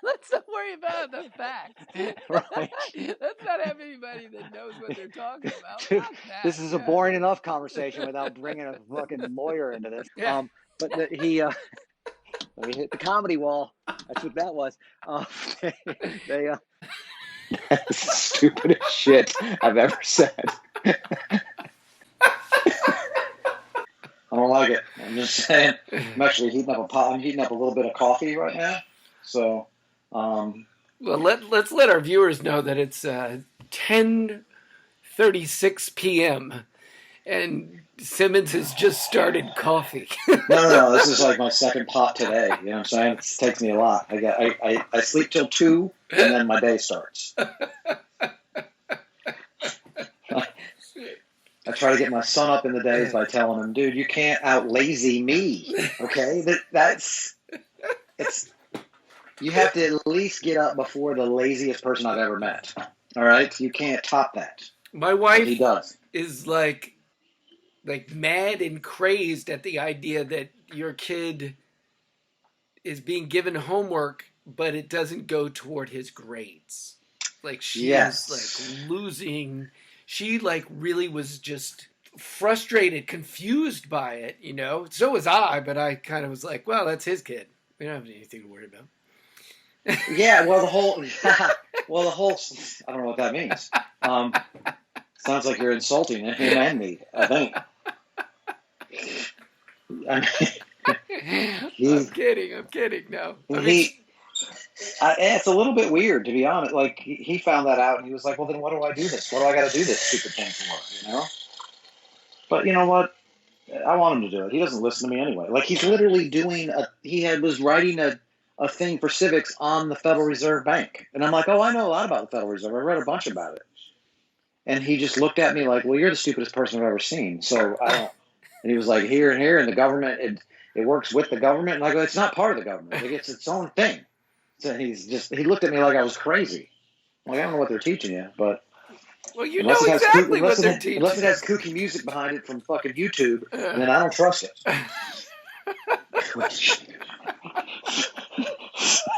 Let's not worry about the facts. Right. Let's not have anybody that knows what they're talking about. Dude, Fuck that. this is a Yeah. boring enough conversation without bringing a fucking lawyer into this. Yeah. But he let me hit the comedy wall. That's what that was. They that's the stupidest shit I've ever said. I don't like it. I'm just saying. I'm actually heating up a pot. I'm heating up a little bit of coffee right now. So, Well, let's let our viewers know that it's 10:36 p.m. and Simmons has just started coffee. no. This is like my second pot today. You know what I'm saying? It takes me a lot. I sleep till 2, and then my day starts. I try to get my son up in the days by telling him, dude, you can't out lazy me. Okay? You have to at least get up before the laziest person I've ever met. All right? You can't top that. My wife But he does. is like mad and crazed at the idea that your kid is being given homework, but it doesn't go toward his grades. Like she is like losing. She like really was just frustrated, confused by it, you know. So was I, but I kind of was like, well, that's his kid. We don't have anything to worry about. Yeah, well, the whole, I don't know what that means. Sounds like you're insulting him and me, I think. I mean, I'm kidding. No. it's a little bit weird, to be honest. Like, he found that out, and he was like, well, then what do I do this? What do I got to do this stupid thing for, you know? But you know what? I want him to do it. He doesn't listen to me anyway. Like, he's literally was writing a thing for civics on the Federal Reserve Bank. And I'm like, oh, I know a lot about the Federal Reserve. I read a bunch about it. And he just looked at me like, well, you're the stupidest person I've ever seen. So I don't. And he was like, here and here, and the government, it works with the government. And I go, it's not part of the government. It gets its own thing. So he looked at me like I was crazy. Like, I don't know what they're teaching you, but. Well, you know exactly what they're teaching. Unless it has kooky music behind it from fucking YouTube, then I don't trust it.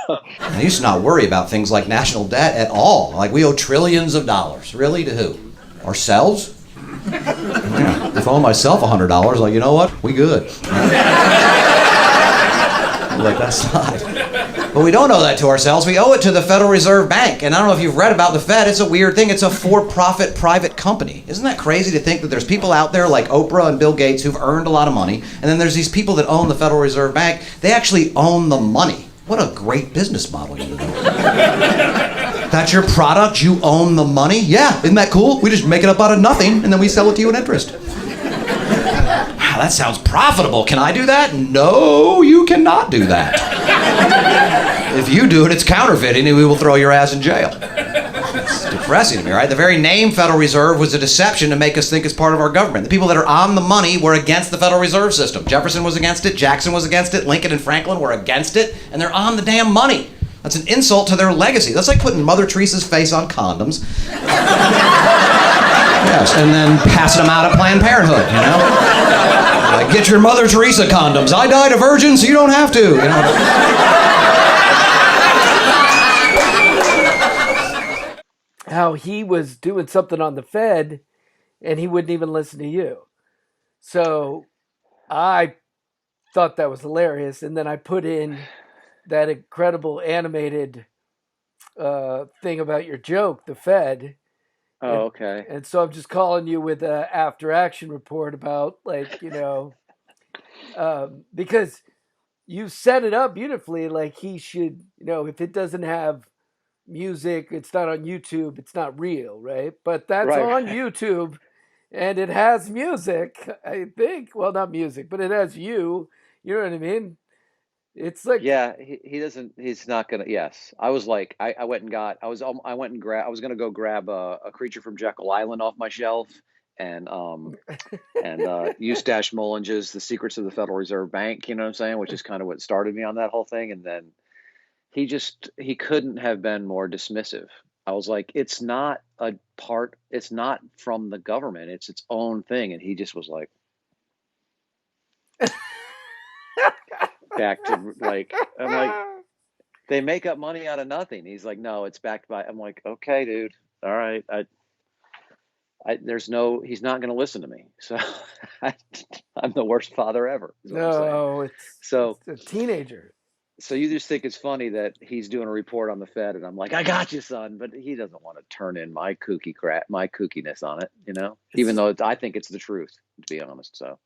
I used to not worry about things like national debt at all. Like, we owe trillions of dollars. Really? To who? Ourselves? Yeah. If I owe myself $100, like, you know what? We good. Like, that's not. But we don't owe that to ourselves. We owe it to the Federal Reserve Bank. And I don't know if you've read about the Fed. It's a weird thing. It's a for-profit private company. Isn't that crazy to think that there's people out there like Oprah and Bill Gates who've earned a lot of money, and then there's these people that own the Federal Reserve Bank. They actually own the money. What a great business model you know. That's your product? You own the money? Yeah, isn't that cool? We just make it up out of nothing, and then we sell it to you at interest. Wow, that sounds profitable. Can I do that? No, you cannot do that. If you do it, it's counterfeiting, and we will throw your ass in jail. It's depressing to me, right? The very name Federal Reserve was a deception to make us think it's part of our government. The people that are on the money were against the Federal Reserve System. Jefferson was against it, Jackson was against it, Lincoln and Franklin were against it, and they're on the damn money. That's an insult to their legacy. That's like putting Mother Teresa's face on condoms. Yes, and then passing them out at Planned Parenthood, you know? Like, get your Mother Teresa condoms. I died a virgin, so you don't have to, you know? How he was doing something on the Fed and he wouldn't even listen to you. So I thought that was hilarious. And then I put in that incredible animated thing about your joke, the Fed. Oh, okay. And so I'm just calling you with an after action report about, like, you know, because you set it up beautifully. Like, he should, you know, if it doesn't have music, it's not on YouTube, it's not real, right? But that's Right. on YouTube, and it has music, I think. Well, not music, but it has you. You know what I mean? It's like, Yeah, he doesn't. He's not gonna. Yes, I was like, I went and got. I was gonna go grab a creature from Jekyll Island off my shelf, and Eustace Mullinger's The Secrets of the Federal Reserve Bank. You know what I'm saying? Which is kind of what started me on that whole thing, and then. He couldn't have been more dismissive. I was like, it's not from the government. It's its own thing. And he just was like, back to like, I'm like, they make up money out of nothing. He's like, no, it's backed by. I'm like, okay, dude. All right. He's not going to listen to me. So I'm the worst father ever, is what I'm saying. No, it's So, a teenager. so you just think it's funny that he's doing a report on the Fed, and I'm like, I got you, son. But he doesn't want to turn in my kookiness on it, even though I think it's the truth, to be honest. So,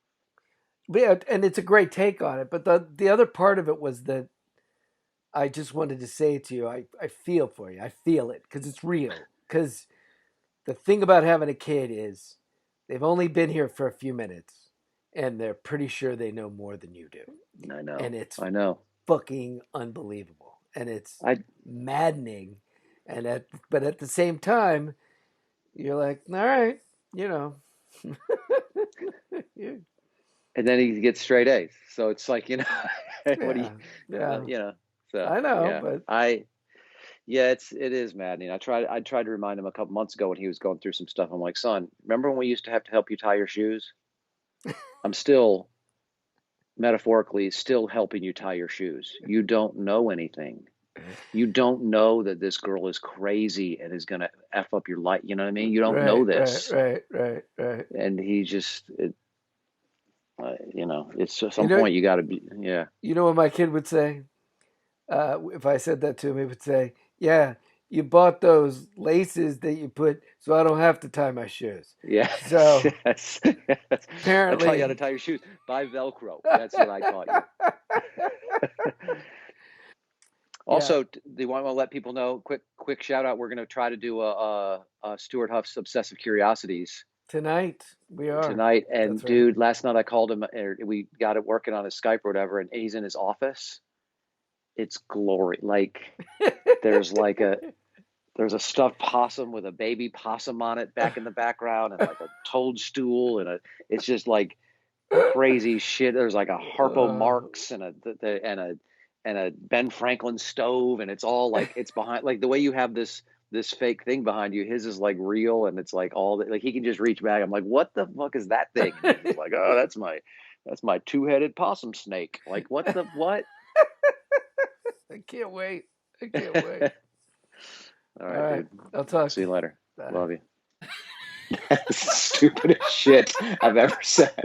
But yeah, and it's a great take on it. But the other part of it was that I just wanted to say to you, I feel for you. I feel it because it's real. Because the thing about having a kid is they've only been here for a few minutes and they're pretty sure they know more than you do. And it's I know. fucking unbelievable. And it's I maddening. But at the same time, you're like, all right, and then he gets straight A's. So it's like, what do yeah. So I know, yeah, but it is maddening. I tried to remind him a couple months ago when he was going through some stuff. I'm like, son, remember when we used to have to help you tie your shoes? I'm still metaphorically still helping you tie your shoes. You don't know anything. You don't know that this girl is crazy and is going to F up your life. You know what I mean? You don't know this. Right. And he just, it's at some point you got to be, yeah. You know what my kid would say? If I said that to him, he would say, yeah, you bought those laces that you put so I don't have to tie my shoes. Yeah. So yes. Apparently. I taught you how to tie your shoes. Buy Velcro. That's what I taught you. Also, do you want to let people know, quick shout out, we're going to try to do a Stuart Huff's Obsessive Curiosities. Tonight. We are. Tonight. And That's dude, last night I called him, we got it working on his Skype or whatever, and he's in his office. It's glory. Like there's a stuffed possum with a baby possum on it back in the background, and like a toadstool, and it's just like crazy shit. There's like a Harpo Marx and a Ben Franklin stove, and it's all like it's behind, like the way you have this fake thing behind you, his is like real, and it's like all like he can just reach back. I'm like, what the fuck is that thing? And he's like, oh, that's my two-headed possum snake. Like, what? I can't wait. All right, dude. I'll talk. See you later. Bye. Love you. That's the stupidest shit I've ever said.